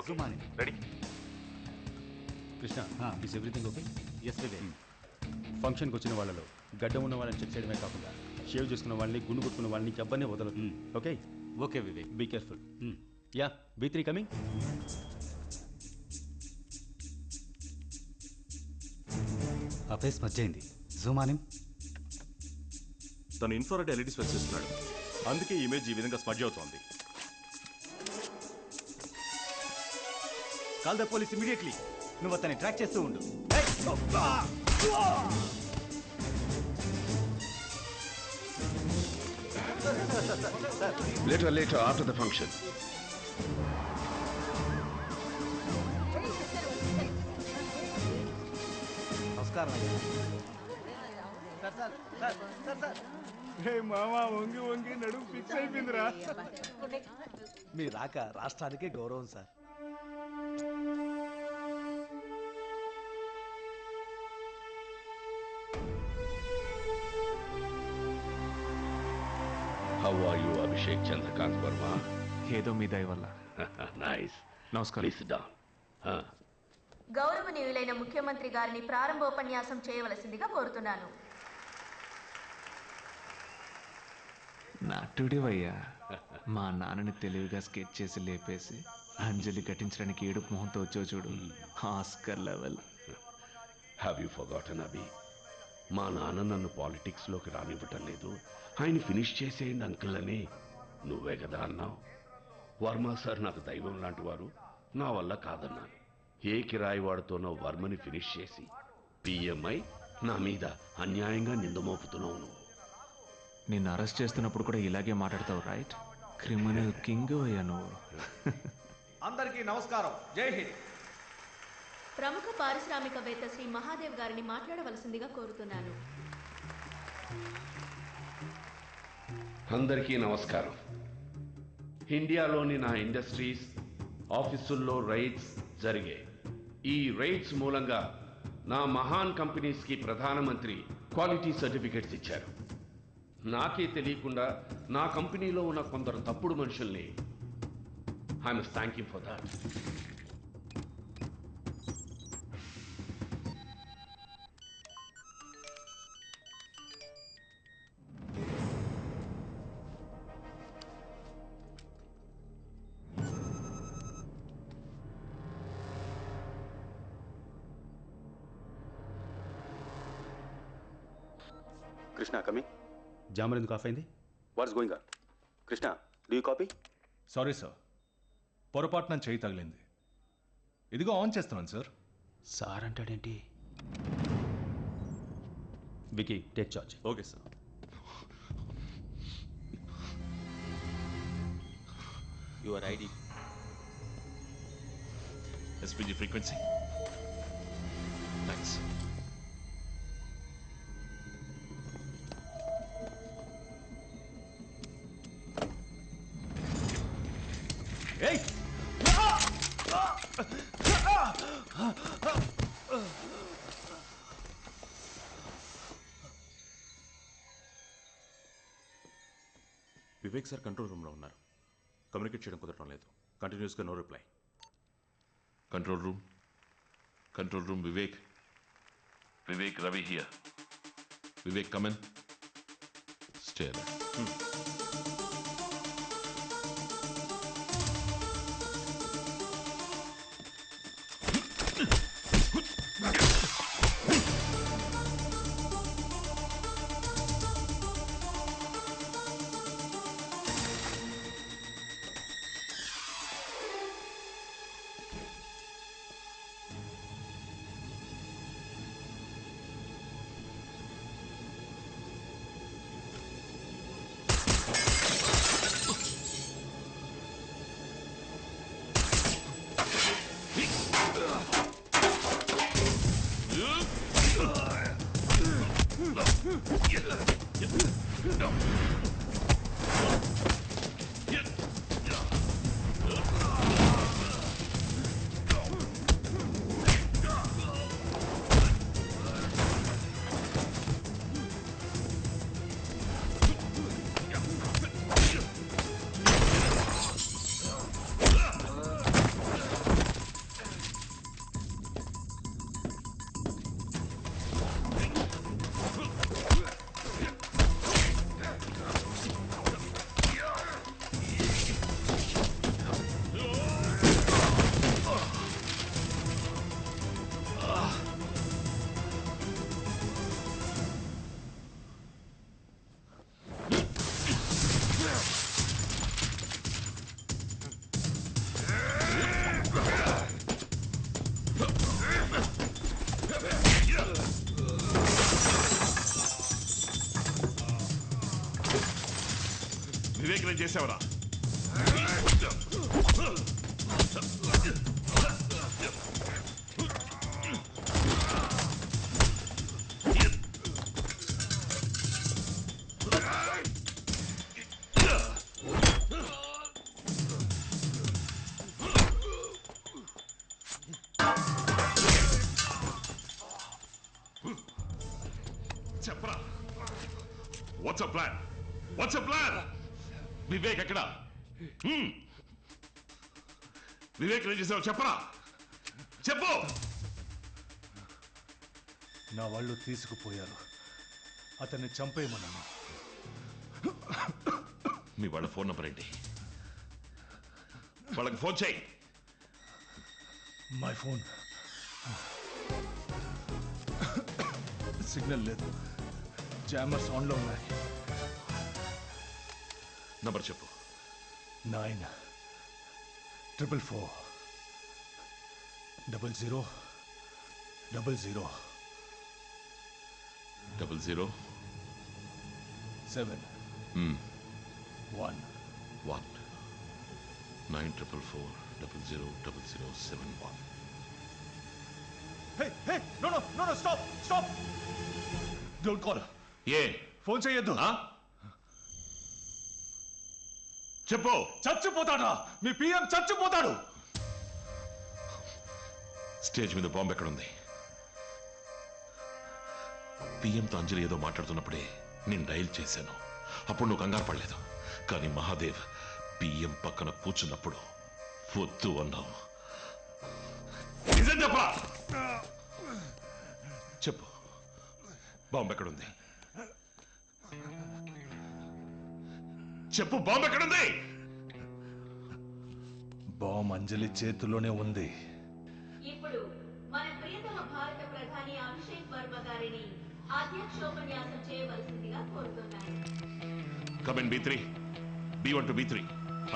సుమాని ready Krishna is everything okay? Yes Vivek. ఫంక్షన్కి వచ్చిన వాళ్ళలో గడ్డం ఉన్న వాళ్ళని చెక్ చేయడమే కాకుండా షేవ్ చేసుకున్న వాళ్ళని గుండు కొట్టుకున్న వాళ్ళని ఎవ్వరినే వదలదు. Okay okay Vivek. Be careful. Yeah B3 coming. ఆ ఫేస్ మర్జైంది. జూమాని తను ఇన్ఫ్రారెడ్ ఎల్ఈడి స్పెక్స్ ఇస్తున్నాడు, అందుకే ఇమేజ్ ఈ విధంగా స్మడ్జ్ అవుతోంది. Call the police immediately. నువ్వు అతన్ని ట్రాక్ చేస్తూ ఉండు. Later, after the function. నమస్కారం అయ్యా. మామా వంగి వంగి నడుము ఫిక్స్ అయిపోయిందిరా. మీ రాక రాష్ట్రానికే గౌరవం sir. How are you, Abhishek Chandrakant Verma? ఏదో మీ దయ వల్ల. Nice. నమస్కారం. Please sit down. గౌరవనీయులైన ముఖ్యమంత్రి గారిని ప్రారంభోపన్యాసం చేయవలసిందిగా కోరుతున్నాను. నాటుడివయ్యా. మా నాన్నని తెలివిగా స్కెచ్ చేసి లేపేసి అంజలి ఘటించడానికి ఏడుపు మొహంతో వచ్చో చూడు, Oscar level. Have you forgotten, Abhi? మా నాన్న నన్ను పాలిటిక్స్లోకి రానివ్వటం లేదు, ఆయన ఫినిష్ చేసేయండి అంకుల్ అని నువ్వే కదా అన్నావు. వర్మ సార్ నాకు దైవం లాంటి వారు, నా వల్ల కాదన్నాను. ఏ కిరాయి వాడుతోనో వర్మని ఫినిష్ చేసి పిఎంఐ నా మీద అన్యాయంగా నిందమోపుతున్నావు నువ్వు. నిన్ను అరెస్ట్ చేస్తున్నప్పుడు కూడా ఇలాగే మాట్లాడతావు, రైట్? క్రిమినల్ కింగ్ అయ్యా నువ్వు. అందరికీ నమస్కారం. జై హింద్. ప్రముఖ పారిశ్రామికవేత్త శ్రీ మహాదేవ్ గారిని మాట్లాడవలసిందిగా కోరుతున్నాను. అందరికీ నమస్కారం. ఇండియాలోని నా ఇండస్ట్రీస్, ఆఫీసుల్లో రైడ్స్ జరిగాయి. ఈ రైడ్స్ మూలంగా నా మహాన్ కంపెనీస్కి ప్రధానమంత్రి క్వాలిటీ సర్టిఫికెట్స్ ఇచ్చారు. నాకే తెలియకుండా నా కంపెనీలో ఉన్న కొందరు తప్పుడు మనుషుల్ని I must thank you for that. Krishna coming. Jammer ఎందుకు ఆఫ్ అయింది? What's going on? Krishna, do you copy? Sorry sir, పొరపాటున చేయి తగిలింది. ఇదిగో ఆన్ చేస్తున్నాను సార్. సార్ అంటాడేంటి? Vicky, take charge. Okay sir. Your ID. SPG frequency. Thanks. Vivek sir control రూమ్లో ఉన్నారు. కమ్యూనికేట్ చేయడం కుదరడం లేదు. కంటిన్యూస్గా no reply. Control room Vivek Ravi here. Vivek come on. Stay alert. నువ్వేమైనా చేసావరా? చెప్పరా, what's a plan? What's a plan? Vivek ఎక్కడ? వివేక్ ఏం చేసావు చెప్పరా? చెప్పు. నా వాళ్ళు తీసుకుపోయారు, అతన్ని చంపేయమన్నాను. మీ వాళ్ళ ఫోన్ నంబర్ ఏంటి? వాళ్ళకి ఫోన్ చేయి. మై ఫోన్ సిగ్నల్ లేదు, జామర్స్ ఆన్లో ఉన్నాయి. నంబర్ చెప్పు. 944 00 00 7 1 1 944 00 0071. Hey, no, stop. Don't call. A phone చేయొద్దు. చెప్పు. చచ్చిపోతాడా? మీ పిఎం చచ్చిపోతాడు. స్టేజ్ మీద బాంబు ఎక్కడుంది? పిఎంతో అంజలి ఏదో మాట్లాడుతున్నప్పుడే నేను డైల్ చేశాను. అప్పుడు నువ్వు కంగారు పడలేదు. కానీ మహాదేవ్ పిఎం పక్కన కూర్చున్నప్పుడు వద్దు అన్నావు. నిజం చెప్పరా? చెప్పు, బాంబు ఎక్కడుంది? చెప్పు, బాంబు ఎక్కడుంది? బాంబు అంజలి చేతిలోనే ఉంది. ఇప్పుడు మన ప్రియతమ భారత ప్రధాని అభిషేక్ వర్మ గారిని అధ్యక్షోపన్యాసం చేయవలసిందిగా కోరుతున్నాను. కమెన్ B3, B1 to B3.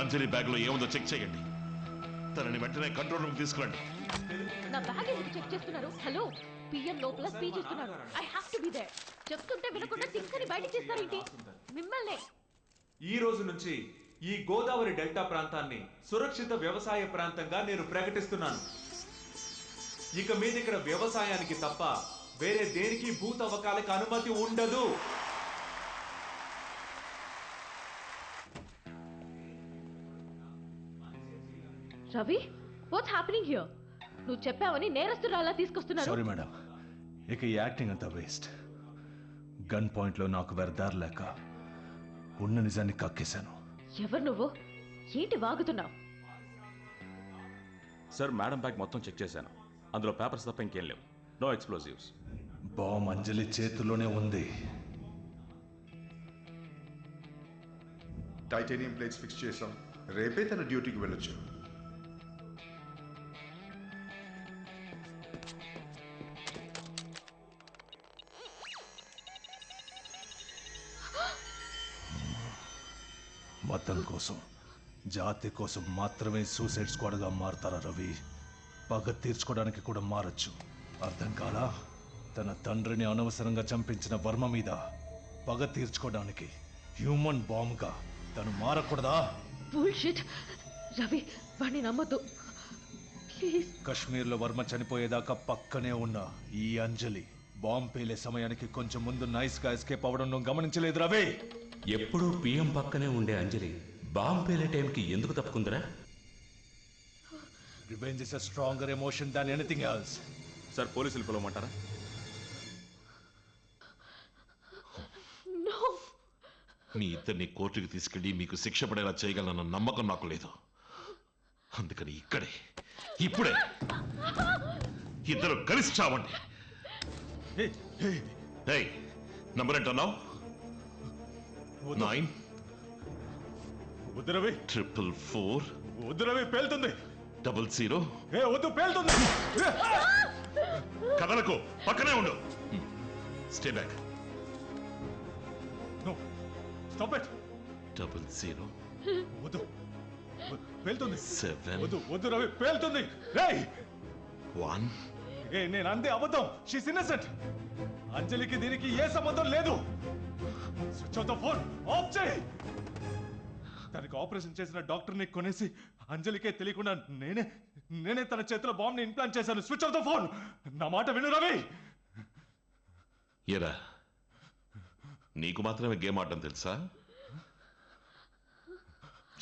Anjali bag లో ఏముందో చెక్ చేయండి. తనని వెంటనే కంట్రోల్ రూమ్ తీసుకురండి. నా బ్యాగ్ ఎందుకు చెక్ చేస్తున్నారు? హలో, పిఎం లోపల స్పీచ్ ఇస్తున్నారు. I have to be there. చెప్తుంటే వినకుండా థింగ్స్ అని బయట చేస్తారేంటి? మిమ్మల్నే. ఈ రోజు నుంచి ఈ గోదావరి డెల్టా ప్రాంతాన్ని సురక్షిత వ్యవసాయ ప్రాంతంగా నేను ప్రకటిస్తున్నాను. ఇక మీద ఇక్కడ వ్యవసాయానికి తప్ప వేరే దేనికి భూ తవ్వకాలకు అనుమతి ఉండదు. Ravi, what's happening here? నువ్వు చెప్పావని నేరస్తురాలా తీసుకొస్తున్నారు. సారీ మేడం, ఇక ఈ యాక్టింగ్ అంతా వేస్ట్. గన్ పాయింట్ లో నాకు వెరదారు లేక ఉన్న నిజాన్ని కక్కేశాను. ఎవరు నువ్వు? ఏంటి వాగుతున్నావు? సార్, మేడం బ్యాగ్ మొత్తం చెక్ చేశాను. అందులో పేపర్స్ తప్ప ఇంకేం లేవు. No explosives. బాంబు అంజలి చేతిలోనే ఉంది. టైటానియం ప్లేట్స్ ఫిక్స్ చేసాం. రేపే తన డ్యూటీకి వెళ్ళొచ్చు. మతం కోసం, జాతి కోసం మాత్రమే సూసైడ్ స్క్వాడ్గా మారతారా రవి? పగ తీర్చుకోవడానికి కూడా మారచ్చు. అర్థం కాలా? తన తండ్రిని అనవసరంగా చంపించిన వర్మ మీద పగ తీర్చుకోవడానికి హ్యూమన్ బాంబ్గా తను మారకూడదా? బుల్షిట్. రవి, వాడిని నమ్మొద్దు ప్లీజ్. కశ్మీర్లో వర్మ చనిపోయేదాకా పక్కనే ఉన్న ఈ అంజలి బాంబు పేలే సమయానికి కొంచెం ముందు నైస్గా ఎస్కేప్ అవ్వడం నువ్వు గమనించలేదు రవి? ఎప్పుడూ పిఎం పక్కనే ఉండే అంజలి బాంబు పేలే టైంకి ఎందుకు తప్పుకుందరా? Revenge is a stronger emotion than anything else. Sir, పోలీసులు పిలవమంటారా? మీ ఇద్దరిని కోర్టుకి తీసుకెళ్లి మీకు శిక్ష పడేలా చేయగలన్న నమ్మకం నాకు లేదు. అందుకని ఇక్కడే ఇప్పుడే ఇద్దరు కలిసి చావండి. నంబర్ ఏంటన్నావు? 9 వద్దు రవి. 444 వద్దు రవి, పేలుతుంది. 00 వద్దు, పేలుతుంది. కదలకు, పక్కనే ఉండు. Stay back. Stop it. 00 వద్దు, పేలుతుంది. 7 వద్దు రవి, పేలుతుంది. రేయ్ 1 నేను అందే అబద్ధం. She's innocent. అంజలికి దీనికి ఏ సంబంధం లేదు. Switch off the phone. Off చేయి. దానికి ఆపరేషన్ చేసిన డాక్టర్ని కొనేసి అంజలికే తెలియకుండా నేనే తన చేతిలో బాంబ్ని ఇంప్లాంట్ చేశాను. Switch off the phone. నా మాట విను రవి. ఎరా నీకు మాత్రమే గేమ్ ఆడడం తెలుసా?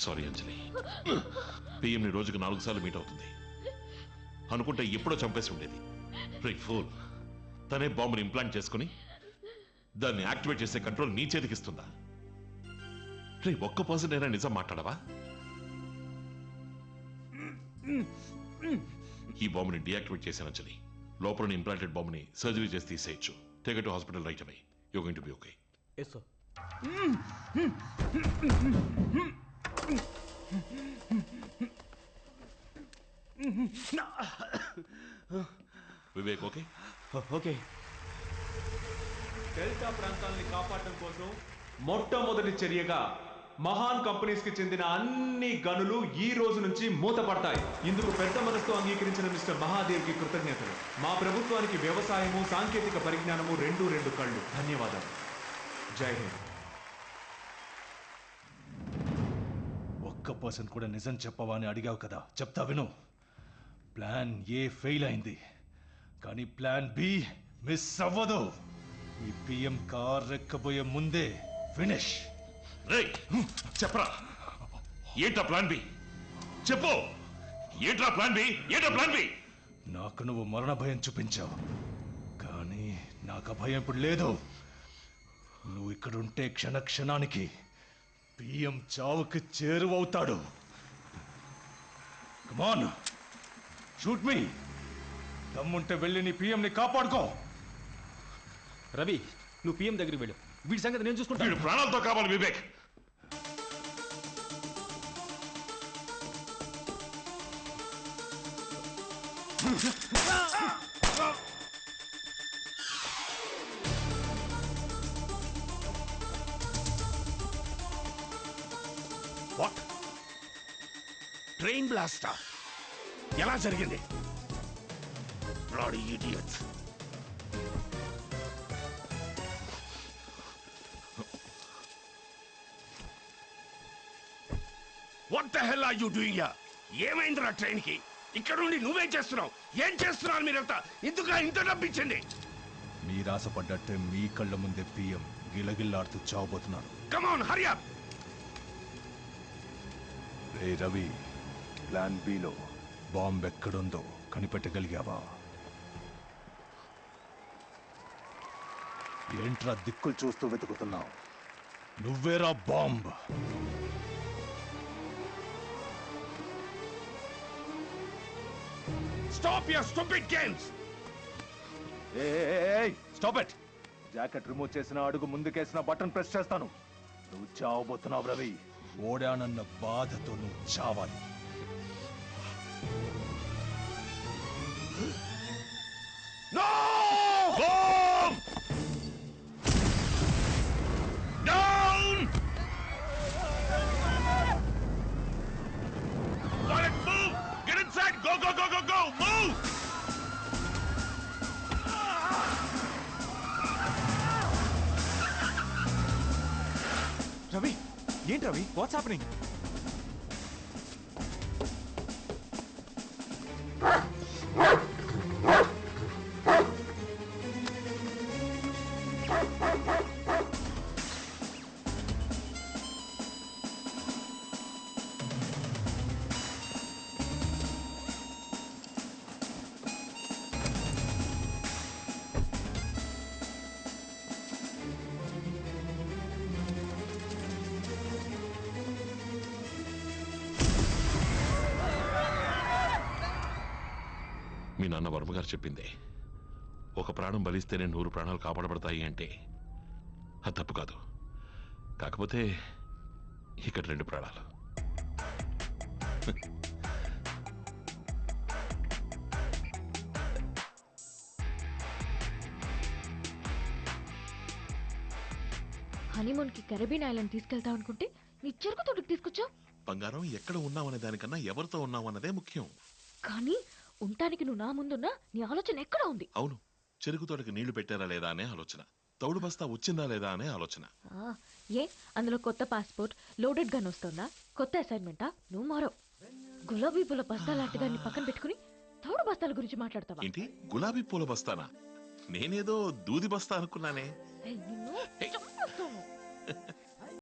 సారీ అంజలి, పిఎంని రోజుకు 4 సార్లు మీట్ అవుతుంది అనుకుంటే ఎప్పుడో చంపేసి ఉండేది. రే ఫూల్, తనే బాంబుని ఇంప్లాంట్ చేసుకుని దాన్ని యాక్టివేట్ చేసే కంట్రోల్ నీ చేతికి ఇస్తుందా? రే 1% అయినా నిజం మాట్లాడవా? ఈ బాంబుని డీయాక్టివేట్ చేశాను అంజలి. లోపల ఇంప్లాంటెడ్ బాంబుని సర్జరీ చేసి తీసేయచ్చు. Take it to hospital right away. You going to be okay. Yes sir. Vivek okay? Okay. Delta ప్రాంతాల్ని కాపాడటం కోసం మొట్టమొదటి చర్యగా మహాన్ కంపెనీస్ కి చెందిన అన్ని గనులు ఈ రోజు నుంచి మూతపడతాయి. ఇందుకు పెద్ద మనసుతో అంగీకరించిన మిస్టర్ మహాదేవ్ కి కృతజ్ఞతలు. మా ప్రభుత్వానికి వ్యవసాయము, సాంకేతిక పరిజ్ఞానము రెండు కళ్ళు. ధన్యవాదాలు. జై హింద్. 1% కూడా నిజం చెప్పవా అని అడిగావు కదా, చెప్తా విను. ప్లాన్ ఏ ఫెయిల్ అయింది, కానీ ప్లాన్ బి మిస్ అవ్వదు. ఈ పిఎం కార్ ఎక్కబోయే ముందే ఫినిష్. రేయ్ చెప్పరా, ఏంటా ప్లాన్ బి? చెప్పు, ఏంట్రా ప్లాన్ బి? ఏంటా ప్లాన్ బి? నాకు నువ్వు మరణ భయం చూపించావు, కానీ నాకు ఆ భయం ఇప్పుడు లేదు. నువ్వు ఇక్కడుంటే క్షణానికి పిఎం చావుకి చేరువవుతాడు. కమాన్, షూట్ మీ. దమ్ముంటే వెళ్ళి నీ పిఎంని కాపాడుకో. రవి, నువ్వు పిఎం దగ్గరికి వెళ్ళు. వీడి సంగతి నేను చూసుకుంటాను. వీడు ప్రాణాలతో కావాలి వివేక్. వాట్? ట్రైన్ బ్లాస్టా? ఎలా జరిగింది? Bloody idiots. What the hell are you doing here? ఏమైందిరా ట్రైన్ కి? ఇక్కడ నుండి నువ్వేం చేస్తున్నావు? ఏం చేస్తున్నారు మీరంతా? ఎందుకు ఇంత డబ్బిచ్చింది? మీరాసపడ్డట్టే మీ కళ్ళ ముందే పిఎం గిలగిల్లాడుతూ చావబోతున్నారు. Come on, hurry up. రే రవి, ప్లాన్ బిలో బాంబ్ ఎక్కడుందో కనిపెట్టగలిగావా? ఏంట్రా దిక్కులు చూస్తూ వెతుకుతున్నావు? నువ్వేరా bomb. Stop your stupid games. Stop it. Jacket remove చేసిన అడుగు ముందుకేసిన బటన్ ప్రెస్ చేస్తాను. నువ్వు చావబోతున్నావు రవి. ఓడానన్న బాధతో నువ్వు చావాలి. No! Bomb! Down! Pilot, move! Get inside! Go, go, go, go, go! Move! Ravi, ఏంటి రవి? What's happening? మీ నాన్న వర్మగారు చెప్పిందే, ఒక ప్రాణం బలిస్తేనే 100 ప్రాణాలు కాపాడబడతాయి అంటే అది తప్పు కాదు. కాకపోతే ఇక్కడ 2 ప్రాణాలు. హనీమూన్ కి కరేబియన్ ఐలాండ్ తీసుకెళ్తా అనుకుంటే నీ చెరుకు తోటకి తీసుకొచ్చావు. బంగారం, ఎక్కడ ఉన్నామనే దానికన్నా ఎవరితో ఉన్నామన్నదే ముఖ్యం. కానీ ఉండటానికి నువ్వు నా ముందున్నా నీ ఆలోచన ఎక్కడ ఉంది? అవును, చెరుకు తోటకి నీళ్లు పెట్టారా లేదా అనే ఆలోచన. తౌడు బస్తా వచ్చిందా లేదా అనే ఆలోచన. ఏ అందులో కొత్త పాస్పోర్ట్ లోడెడ్ గన్ వస్తుందా? కొత్త అసైన్మెంటా? నువ్వు మారో గులాబీ పూల బస్తా లాంటి దాన్ని పక్కన పెట్టుకుని తౌడు బస్తాల గురించి మాట్లాడతావా? ఏంటి గులాబీ పూల బస్తానా? నేనేదో దూది బస్తా అనుకున్నానే. నిన్ను